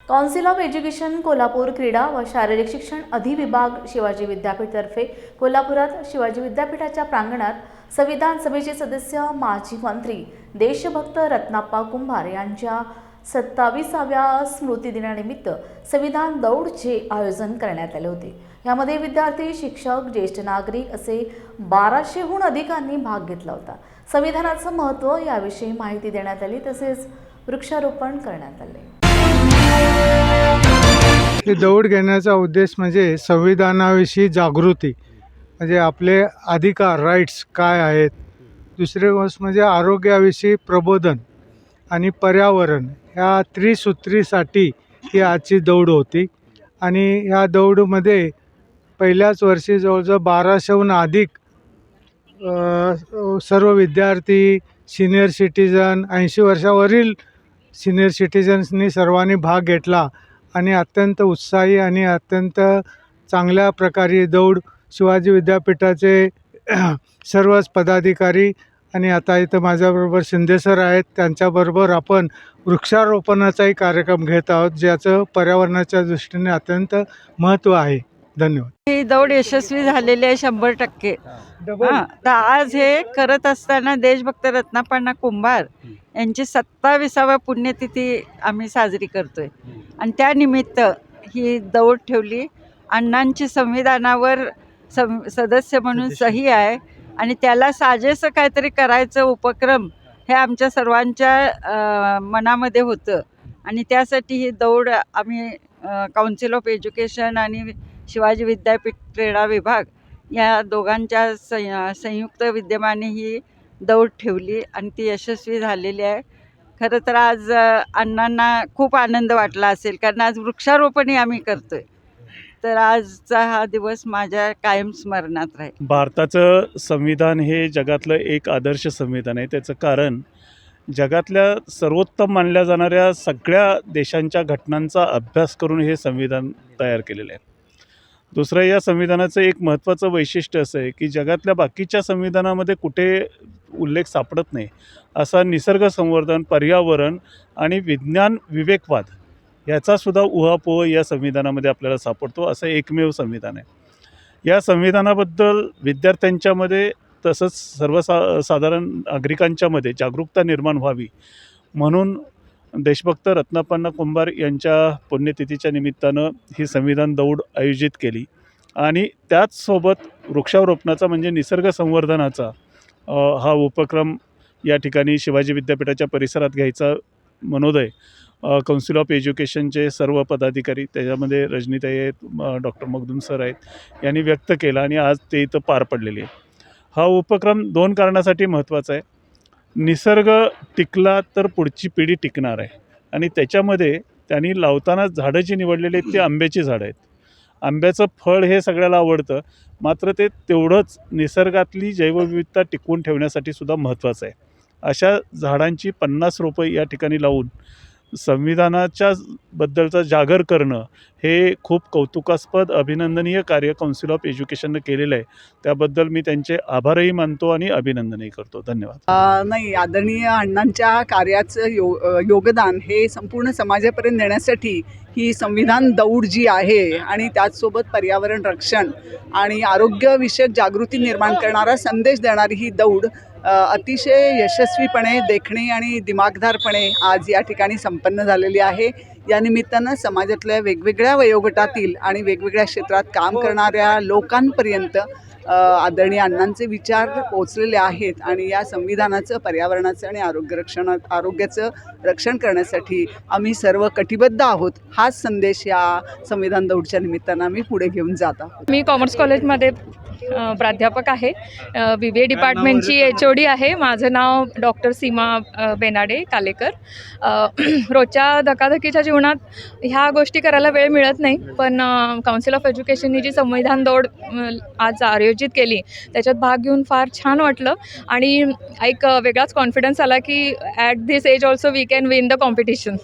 Council of education Kolhapur क्रीडा व शारीरिक शिक्षण अधिविभाग शिवाजी विद्यापीठतर्फे कोल्हापुरात शिवाजी विद्यापीठाच्या प्रांगणात संविधान सभेचे सदस्य माजी मंत्री देशभक्त रत्नाप्पा कुंभार यांच्या 27व्या स्मृतिदिनानिमित्त संविधान दौडचे आयोजन करण्यात आले होते। यामध्ये विद्यार्थी, शिक्षक, ज्येष्ठ नागरिक असे 1200हून अधिकांनी भाग घेतला होता। संविधानाचं महत्त्व याविषयी माहिती देण्यात आली, तसेच वृक्षारोपण करण्यात आले। ही दौड घेण्याचा उद्देश म्हणजे संविधानाविषयी जागृती, म्हणजे आपले अधिकार, राईट्स काय आहेत। दुसरी गोष्ट म्हणजे आरोग्याविषयी प्रबोधन आणि पर्यावरण, ह्या त्रिसूत्रीसाठी ही आजची दौड होती। आणि ह्या दौडमध्ये पहिल्याच वर्षी जवळजवळ 1200हून अधिक सर्व विद्यार्थी, सिनियर सिटीजन, 80 वर्षावरील सिनियर सिटीजन्सनी सर्वांनी भाग घेतला आणि अत्यंत उत्साही आणि अत्यंत चांगल्या प्रकारे दौड शिवाजी विद्यापीठाचे सर्वच पदाधिकारी आणि आता इथं माझ्याबरोबर शिंदे सर आहेत, त्यांच्याबरोबर आपण वृक्षारोपणाचाही कार्यक्रम घेत आहोत, ज्याचं पर्यावरणाच्या दृष्टीने अत्यंत महत्त्व आहे। धन्यवाद। ही दौड यशस्वी झालेली आहे 100%। तर आज हे करत असताना देशभक्त रत्नाप्पा कुंभार यांची 27व्या पुण्यतिथी आम्ही साजरी करतोय आणि त्यानिमित्त ही दौड ठेवली। अण्णांची संविधानावर सदस्य म्हणून सही आहे आणि त्याला साजेसं काहीतरी करायचं उपक्रम हे आमच्या सर्वांच्या मनामध्ये होतं आणि त्यासाठी ही दौड आम्ही काउन्सिल ऑफ एज्युकेशन आणि शिवाजी विद्यापीठ क्रीडा विभाग या दोघांच्या संयुक्त विद्यमाने ही दौड ठेवली आणि ती यशस्वी झालेली आहे। खरं तर आज अण्णांना खूप आनंद वाटला असेल, कारण आज वृक्षारोपणही आम्ही करतोय। तर आजचा हा दिवस माझ्या कायम स्मरणात राहील। भारताचं संविधान हे जगातलं एक आदर्श संविधान आहे। त्याचं कारण जगातल्या सर्वोत्तम मानल्या जाणाऱ्या सगळ्या देशांच्या घटनांचा अभ्यास करून हे संविधान तयार केलेलं आहे। दुसरं, या संविधानाचं एक महत्त्वाचं वैशिष्ट्य असं आहे की जगातल्या बाकीच्या संविधानामध्ये कुठे उल्लेख सापडत नाही असा निसर्ग संवर्धन, पर्यावरण आणि विज्ञान विवेकवाद याचासुद्धा उहापोह या संविधानामध्ये आपल्याला सापडतो, असं एकमेव संविधान आहे। या संविधानाबद्दल विद्यार्थ्यांच्यामध्ये तसंच साधारण नागरिकांच्यामध्ये जागरूकता निर्माण व्हावी म्हणून देशभक्त रत्नाप्पा कुंभार यांच्या पुण्यतिथीच्या निमित्तानं ही संविधान दौड आयोजित केली आणि त्याचसोबत वृक्षारोपणाचा म्हणजे निसर्ग संवर्धनाचा हा उपक्रम या ठिकाणी शिवाजी विद्यापीठाच्या परिसरात घ्यायचा मनोदय काउन्सिल ऑफ एज्युकेशनचे सर्व पदाधिकारी, त्याच्यामध्ये रजनीताई आहेत, डॉक्टर मगदूम सर आहेत, यांनी व्यक्त केला आणि आज ते इथं पार पडलेले आहे। हा उपक्रम 2 कारणासाठी महत्त्वाचा आहे। निसर्ग टिकला तर पुढची पिढी टिकणार आहे आणि त्याच्यामध्ये त्यांनी लावताना झाडं जी निवडलेली आहेत ती आंब्याची झाडं आहेत। आंब्याचं फळ हे सगळ्याला आवडतं, मात्र ते तेवढंच निसर्गातली जैवविविधता टिकवून ठेवण्यासाठी सुद्धा महत्त्वाचं आहे। अशा झाडांची 50 रोपं या ठिकाणी लावून संविधानाच्या बद्दलचा जागर करणं हे खूप कौतुकास्पद, अभिनंदनीय कार्य काउन्सिल ऑफ एज्युकेशननं केलेलं आहे। त्याबद्दल मी त्यांचे आभारही मानतो आणि अभिनंदनही करतो। धन्यवाद। नाही, आदरणीय अण्णांच्या कार्याचं योगदान हे संपूर्ण समाजापर्यंत नेण्यासाठी ही संविधान दौड जी आहे आणि त्याचसोबत पर्यावरण रक्षण आणि आरोग्यविषयक जागृती निर्माण करणारा संदेश देणारी ही दौड अतिशय यशस्वीपणे, देखणे आणि दिमागदारपणे आज या ठिकाणी संपन्न झालेली आहे। या निमित्तानं समाजातल्या वेगवेगळ्या वयोगटातील आणि वेगवेगळ्या क्षेत्रात काम करणाऱ्या लोकांपर्यंत आदरणीय अण्णांचे विचार पोचलेले आहेत आणि या संविधानाचं, पर्यावरणाचं आणि आरोग्याचं रक्षण करण्यासाठी आम्ही सर्व कटिबद्ध आहोत। हाच संदेश या संविधान दौडच्या निमित्तानं आम्ही पुढे घेऊन जात आहोत। मी कॉमर्स कॉलेजमध्ये प्राध्यापक आहे, BBA डिपार्टमेंटची HOD आहे। माझं नाव डॉक्टर सीमा बेनाडे कालेकर। रोजच्या धकाधकीच्या जीवनात ह्या गोष्टी करायला वेळ मिळत नाही, पण काउन्सिल ऑफ एज्युकेशननी जी संविधान दौड आज आयोजित केली त्याच्यात भाग घेऊन फार छान वाटलं आणि एक वेगळाच कॉन्फिडन्स आला की at this age also we can win the competition.